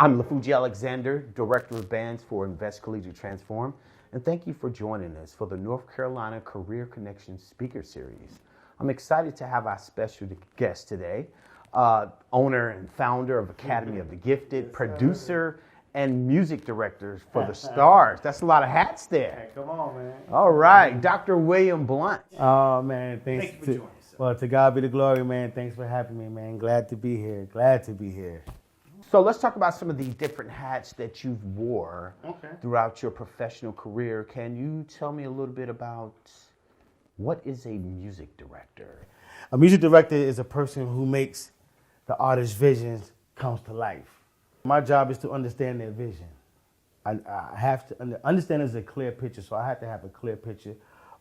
I'm Lafuji Alexander, Director of Bands for Invest Collegiate Transform, and thank you for joining us for the North Carolina Career Connection Speaker Series. I'm excited to have our special guest today, owner and founder of Academy of the Gifted, producer, and music director for the Stars. That's a lot of hats there. Hey, come on, man. All right, Dr. William Blount. Oh, man, thank you for joining us. Well, to God be the glory, man. Thanks for having me, man. Glad to be here. Glad to be here. So let's talk about some of the different hats that you've wore Okay. throughout your professional career. Can you tell me a little bit about what is a music director? A music director is a person who makes the artist's visions comes to life. My job is to understand their vision. I have to understand is a clear picture, so I have to have a clear picture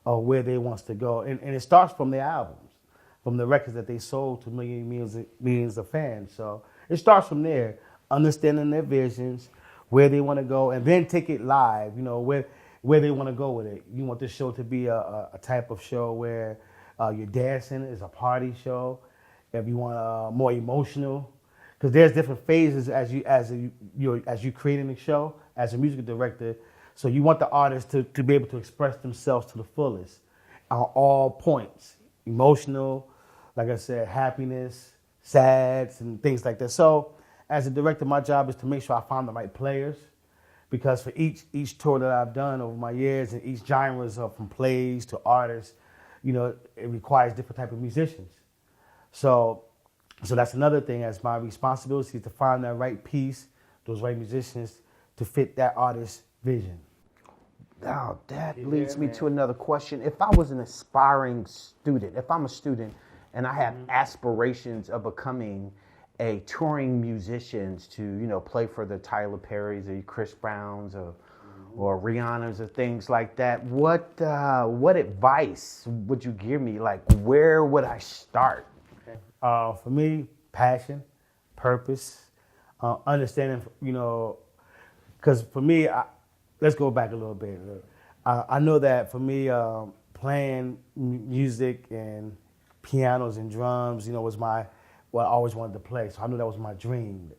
of where they want to go. And it starts from their albums, from the records that they sold to millions of fans. So it starts from there, understanding their visions, where they want to go, and then take it live, you know, where they want to go with it. You want this show to be a type of show where you're dancing, it's a party show. If you want more emotional, because there's different phases as you creating the show as a music director. So you want the artist to be able to express themselves to the fullest on all points, emotional, like I said, happiness, sads, and things like that. So as a director, my job is to make sure I find the right players, because for each tour that I've done over my years and each genres of from plays to artists, you know, it requires different type of musicians. So that's another thing as my responsibility is to find that right piece, those right musicians to fit that artist's vision. Now, that leads me to another question. If I was an aspiring student, if I'm a student and I have aspirations of becoming a touring musician to, you know, play for the Tyler Perrys or Chris Browns or Rihanna's or things like that, what advice would you give me? Like, where would I start? For me, passion, purpose, understanding, you know, because for me, let's go back a little bit. I know that for me, playing music and pianos and drums, you know, was what I always wanted to play. So I knew that was my dream.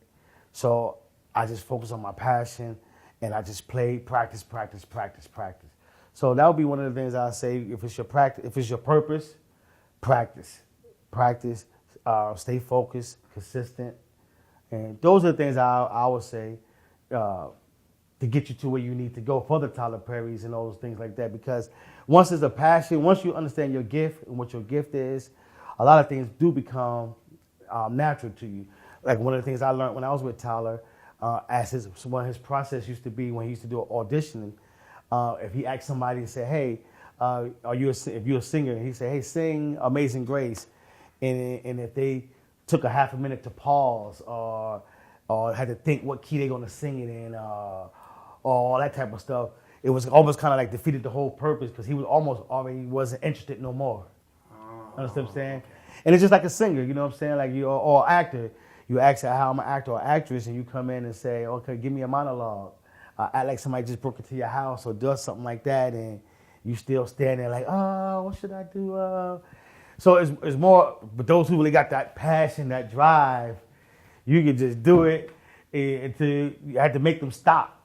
So I just focused on my passion and I just played, practice. So that would be one of the things I say. If it's your practice, if it's your purpose, practice, stay focused, consistent, and those are the things I would say to get you to where you need to go for the Tyler Perrys and those things like that. Because once there's a passion, once you understand your gift and what your gift is, a lot of things do become natural to you. Like one of the things I learned when I was with Tyler, as one of his process used to be when he used to do auditioning, if he asked somebody and said, hey, if you're a singer, and he said, hey, sing Amazing Grace. And if they took a half a minute to pause or had to think what key they're going to sing it in, or all that type of stuff, it was almost kind of like defeated the whole purpose, because he was almost already wasn't interested no more. Understand what I'm saying? And it's just like a singer, you know what I'm saying? Like or actor. You ask how I'm an actor or actress, and you come in and say, okay, give me a monologue. Act like somebody just broke into your house or does something like that, and you still stand there like, oh, what should I do? So it's more, but those who really got that passion, that drive, you can just do it until you have to make them stop.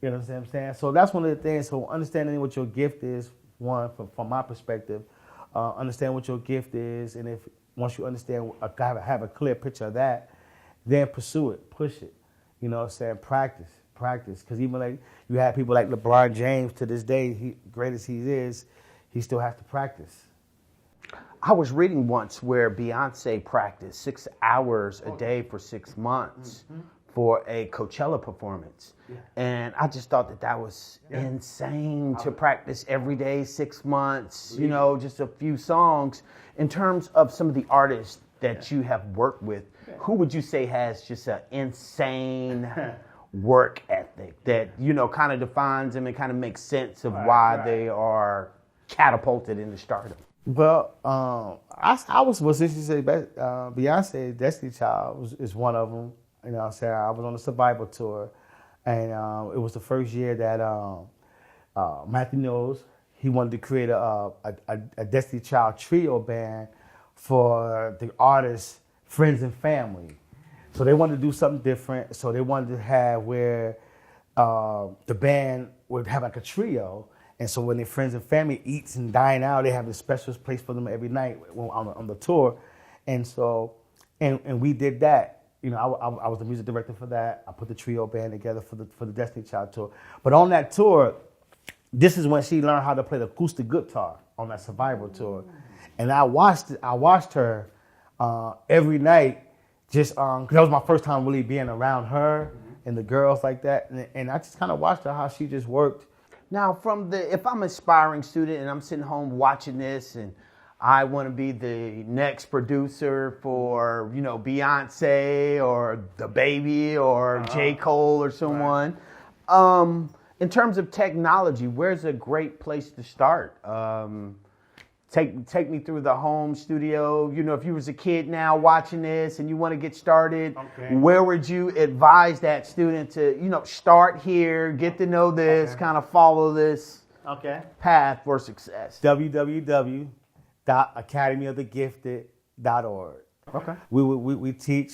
You know what I'm saying? So that's one of the things. So understanding what your gift is, one, from my perspective, understand what your gift is, and once you understand, have a clear picture of that, then pursue it, push it. You know what I'm saying? Practice. Because even like you have people like LeBron James to this day, great as he is, he still has to practice. I was reading once where Beyonce practiced 6 hours a day for 6 months for a Coachella performance. Yeah. And I just thought that was insane to practice every day, 6 months, you know, just a few songs. In terms of some of the artists that you have worked with, who would you say has just an insane work ethic that, you know, kind of defines them and kind of makes sense of why they are catapulted into stardom? Well, I was, well, since you say Beyonce, Destiny Child is one of them. You know what I'm saying? I was on the Survival Tour, and it was the first year that Matthew knows he wanted to create a Destiny Child trio band for the artists' friends and family. So they wanted to do something different. So they wanted to have where the band would have like a trio. And so when their friends and family eats and dine out, they have a special place for them every night on the tour. And so, and we did that. You know, I was the music director for that. I put the trio band together for the Destiny Child tour. But on that tour, this is when she learned how to play the acoustic guitar on that Survivor tour. And I watched her every night, just because that was my first time really being around her and the girls like that. And I just kind of watched her how she just worked. Now, if I'm an aspiring student and I'm sitting home watching this and I want to be the next producer for, you know, Beyonce or The Baby or J. Cole or someone, in terms of technology, where's a great place to start? Take me through the home studio. You know, if you was a kid now watching this and you want to get started, where would you advise that student to, you know, start here, get to know this, kind of follow this path for success? www.academyofthegifted.org. Okay. We teach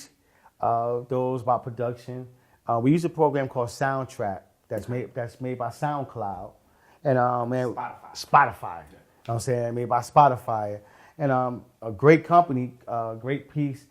those about production. We use a program called Soundtrack that's made by SoundCloud and Spotify. You know what I'm saying, made by Spotify, and a great company, great piece,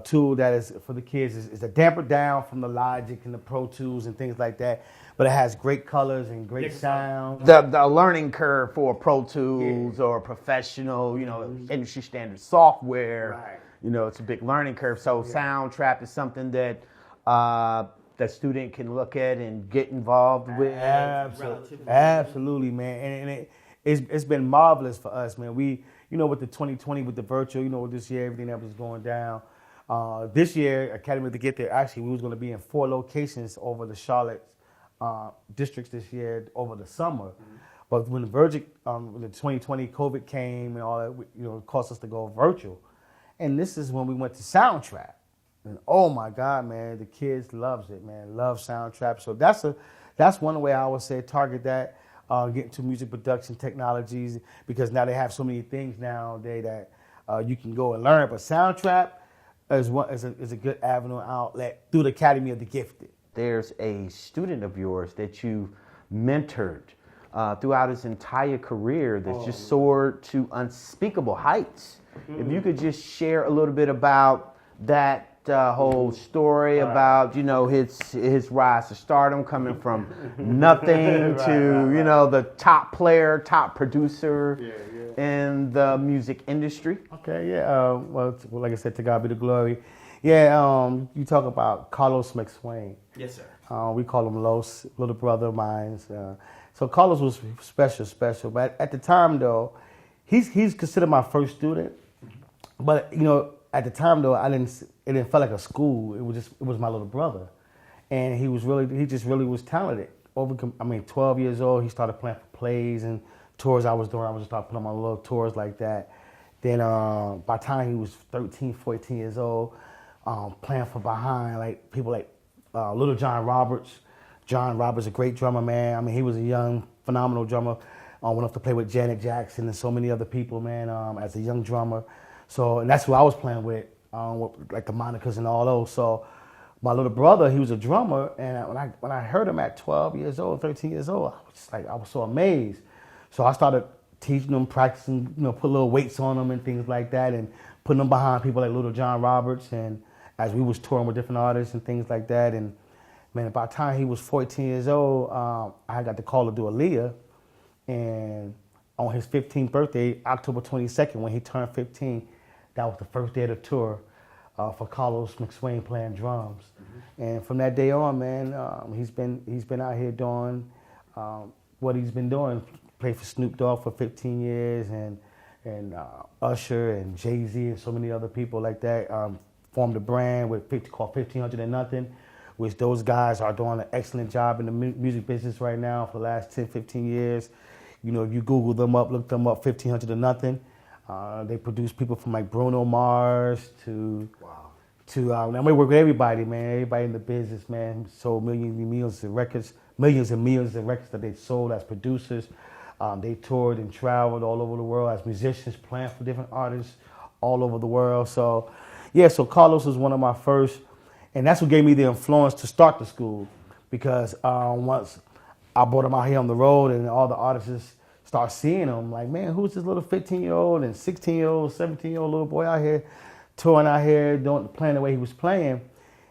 tool that is for the kids is the damper down from the Logic and the Pro Tools and things like that, but it has great colors and great sound. The learning curve for Pro Tools or professional, you know, industry standard software, you know, it's a big learning curve. So Soundtrap is something that that student can look at and get involved with. Absolutely, man, and it's been marvelous for us, man. We, you know, with the 2020, with the virtual, you know, this year, everything that was going down. This year, Academy to get there, actually, we was going to be in 4 locations over the Charlotte districts this year over the summer. But when the 2020 COVID came and all that, you know, it caused us to go virtual. And this is when we went to Soundtrap. And oh my God, man, the kids loves it, man. Love Soundtrap. So that's one way I would say target that. Get into music production technologies, because now they have so many things nowadays that you can go and learn. But Soundtrap is a good avenue outlet through the Academy of the Gifted. There's a student of yours that you mentored throughout his entire career that's just soared to unspeakable heights. If you could just share a little bit about that whole story about, you know, his rise to stardom, coming from nothing to you know, the top player, top producer in the music industry. Well, like I said, to God be the glory. You talk about Carlos McSwain. Yes, sir. We call him Los, little brother of mine. So Carlos was special. But at the time, though, he's considered my first student. But, you know, at the time, though, it didn't feel like a school. It was my little brother, and he just really was talented. 12 years old, he started playing for plays and tours I was doing. I was just started putting on my little tours like that. Then by the time he was 13, 14 years old, playing for behind like people like Little John Roberts. John Roberts, a great drummer, man. I mean, he was a young, phenomenal drummer. Went off to play with Janet Jackson and so many other people, man, as a young drummer. So, and that's who I was playing with, like the Monicas and all those. So my little brother, he was a drummer, and when I heard him at 12 years old, 13 years old, I was so amazed. So I started teaching him, practicing, you know, put little weights on him and things like that, and putting them behind people like Little John Roberts, and as we was touring with different artists and things like that. And man, by the time he was 14 years old, I got the call to do Aaliyah, and on his 15th birthday, October 22nd, when he turned 15, that was the first day of the tour for Carlos McSwain playing drums. And from that day on, man, he's been out here doing what he's been doing. Played for Snoop Dogg for 15 years, and Usher and Jay-Z and so many other people like that. Formed a brand called 1500 and Nothing, which those guys are doing an excellent job in the music business right now for the last 10, 15 years. You know, if you Google them up, look them up, 1500 and Nothing. They produce people from like Bruno Mars to now we work with everybody, man. Everybody in the business, man. Sold millions and millions of records that they sold as producers. They toured and traveled all over the world as musicians, playing for different artists all over the world. So, so Carlos was one of my first, And that's what gave me the influence to start the school, because once I brought him out here on the road and all the artists start seeing him, like, man, who's this little 15-year-old and 16-year-old, 17-year-old little boy out here, touring out here, playing the way he was playing.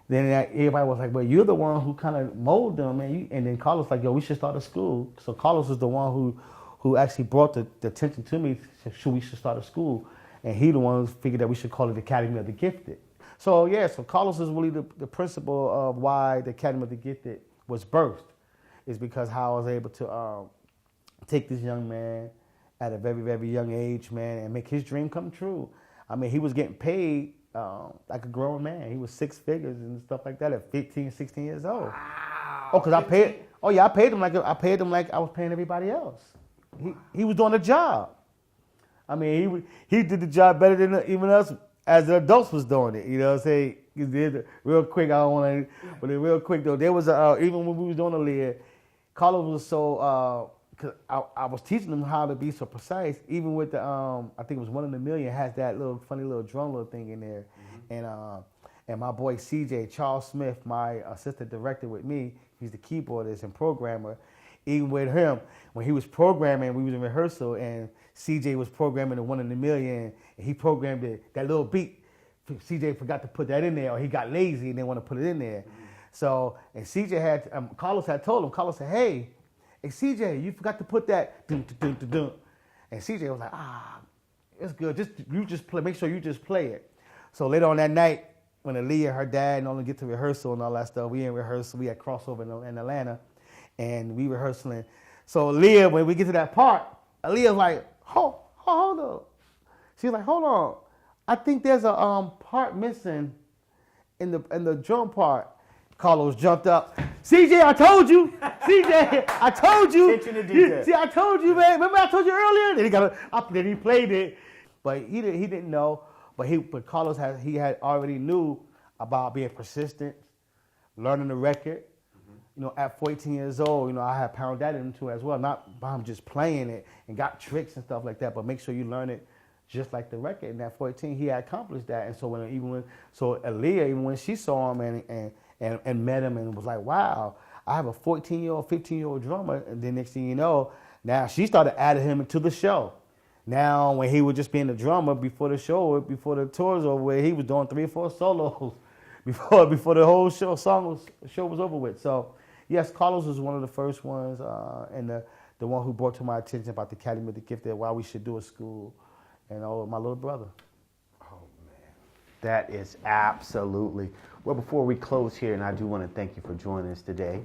Then everybody was like, well, you're the one who kind of molded him. And then Carlos like, yo, we should start a school. So Carlos was the one who actually brought the attention to me, we should start a school. And he the one who figured that we should call it the Academy of the Gifted. So yeah, so Carlos is really the principle of why the Academy of the Gifted was birthed, is because how I was able to take this young man at a very, very young age, man, and make his dream come true. I mean, he was getting paid like a grown man. He was 6 figures and stuff like that at 15, 16 years old. Wow. Oh, because I paid him like I was paying everybody else. He was doing the job. I mean, he did the job better than even us as the adults was doing it. You know what I'm saying? He did it real quick. I don't want to, but real quick though, there was even when we was doing the lead, Carlos was so. Cause I was teaching them how to be so precise. Even with the I think it was 1 in a Million has that little funny little drum little thing in there, and my boy CJ Charles Smith, my assistant director with me, he's the keyboardist and programmer. Even with him, when he was programming, we was in rehearsal, and CJ was programming the 1 in a Million, and he programmed that little beat. CJ forgot to put that in there, or he got lazy and didn't want to put it in there. So, and CJ had Carlos had told him. Carlos said, "Hey, CJ, you forgot to put that dun, dun, dun, dun." And CJ was like, it's good. You just play. Make sure you just play it. So later on that night, when Aaliyah, her dad, and all them get to rehearsal and all that stuff, we in rehearsal. We had crossover in Atlanta, and we rehearsing. So Aaliyah, when we get to that part, Aaliyah's like, hold on. She's like, hold on. I think there's a part missing in the drum part. Carlos jumped up. CJ, I told you. CJ, I told you. See, I told you, man. Remember I told you earlier? Then he played it, but he didn't know. But Carlos had already knew about being persistent, learning the record. You know, at 14 years old, you know, I had pounded that into as well. Not by him just playing it and got tricks and stuff like that, but make sure you learn it just like the record. And at 14, he had accomplished that. And so Aaliyah, even when she saw him and met him and was like, wow, I have a 14-year-old, 15-year-old drummer. And then next thing you know, now she started adding him to the show. Now, when he was just being the drummer before the tours over, where he was doing 3 or 4 solos before the whole show was over with. So, yes, Carlos was one of the first ones and the one who brought to my attention about the Academy of the Gifted, why we should do a school, and my little brother. Oh, man. That is absolutely. Well, before we close here, and I do want to thank you for joining us today,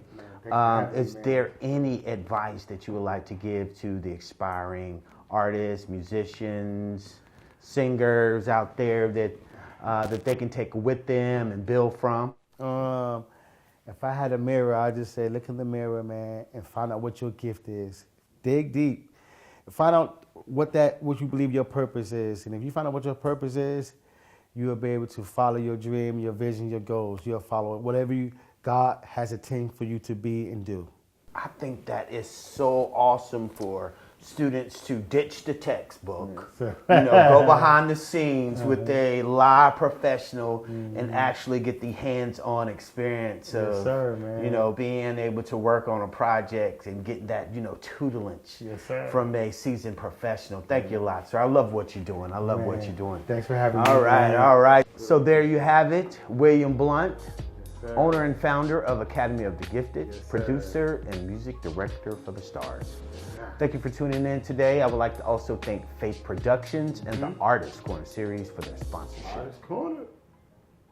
is there any advice that you would like to give to the aspiring artists, musicians, singers out there that they can take with them and build from? If I had a mirror, I'd just say, look in the mirror, man, and find out what your gift is. Dig deep. Find out what you believe your purpose is. And if you find out what your purpose is, you will be able to follow your dream, your vision, your goals. You'll follow whatever God has intended for you to be and do. I think that is so awesome for students to ditch the textbook, go behind the scenes with a live professional and actually get the hands-on experience of, being able to work on a project and get that, tutelage from a seasoned professional. Thank you a lot, sir. I love what you're doing. What you're doing. Thanks for having me. All right. So there you have it, William Blount, owner and founder of Academy of the Gifted, producer and music director for the Stars. Thank you for tuning in today. I would like to also thank Faith Productions and the Artist Corner series for their sponsorship.